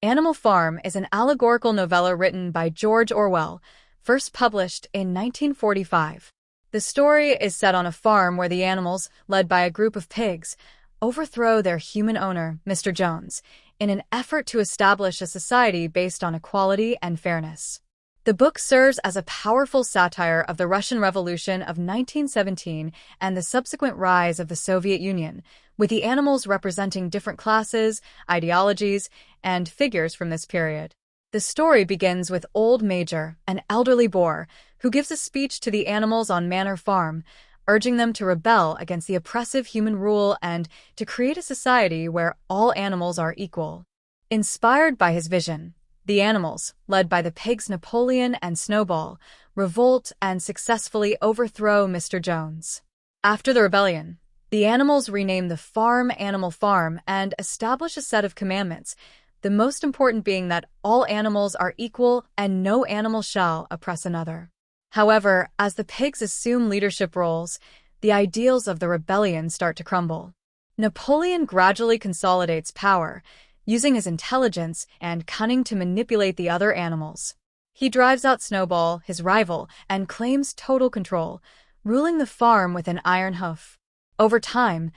Animal Farm is an allegorical novella written by George Orwell, first published in 1945. The story is set on a farm where the animals, led by a group of pigs, overthrow their human owner, Mr. Jones, in an effort to establish a society based on equality and fairness. The book serves as a powerful satire of the Russian Revolution of 1917 and the subsequent rise of the Soviet Union, with the animals representing different classes, ideologies, and figures from this period. The story begins with Old Major, an elderly boar, who gives a speech to the animals on Manor Farm, urging them to rebel against the oppressive human rule and to create a society where all animals are equal. Inspired by his vision, the animals, led by the pigs Napoleon and Snowball, revolt and successfully overthrow Mr. Jones. After the rebellion, the animals rename the farm Animal Farm and establish a set of commandments, the most important being that all animals are equal and no animal shall oppress another. However, as the pigs assume leadership roles, the ideals of the rebellion start to crumble. Napoleon gradually consolidates power, using his intelligence and cunning to manipulate the other animals. He drives out Snowball, his rival, and claims total control, ruling the farm with an iron hoof. Over time,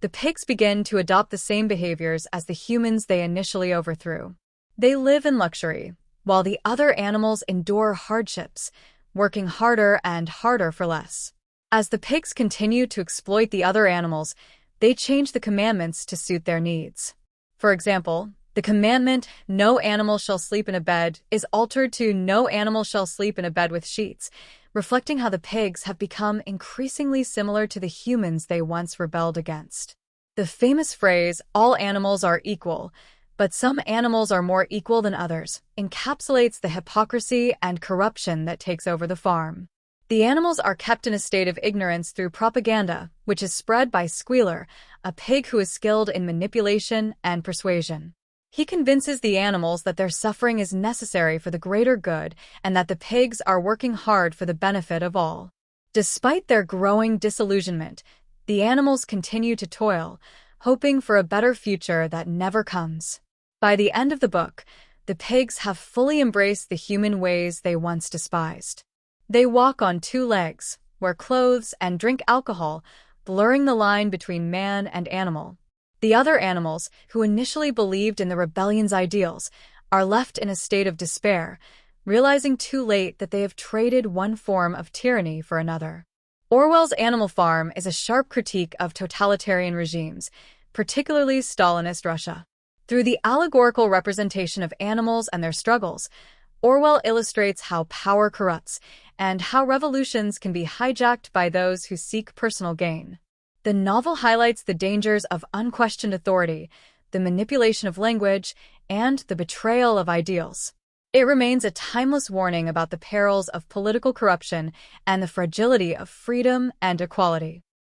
the pigs begin to adopt the same behaviors as the humans they initially overthrew. They live in luxury, while the other animals endure hardships, working harder and harder for less. As the pigs continue to exploit the other animals, they change the commandments to suit their needs. For example, the commandment, "No animal shall sleep in a bed," is altered to "No animal shall sleep in a bed with sheets," reflecting how the pigs have become increasingly similar to the humans they once rebelled against. The famous phrase, "All animals are equal, but some animals are more equal than others," encapsulates the hypocrisy and corruption that takes over the farm. The animals are kept in a state of ignorance through propaganda, which is spread by Squealer, a pig who is skilled in manipulation and persuasion. He convinces the animals that their suffering is necessary for the greater good and that the pigs are working hard for the benefit of all. Despite their growing disillusionment, the animals continue to toil, hoping for a better future that never comes. By the end of the book, the pigs have fully embraced the human ways they once despised. They walk on two legs, wear clothes, and drink alcohol, blurring the line between man and animal. The other animals, who initially believed in the rebellion's ideals, are left in a state of despair, realizing too late that they have traded one form of tyranny for another. Orwell's Animal Farm is a sharp critique of totalitarian regimes, particularly Stalinist Russia. Through the allegorical representation of animals and their struggles, Orwell illustrates how power corrupts and how revolutions can be hijacked by those who seek personal gain. The novel highlights the dangers of unquestioned authority, the manipulation of language, and the betrayal of ideals. It remains a timeless warning about the perils of political corruption and the fragility of freedom and equality.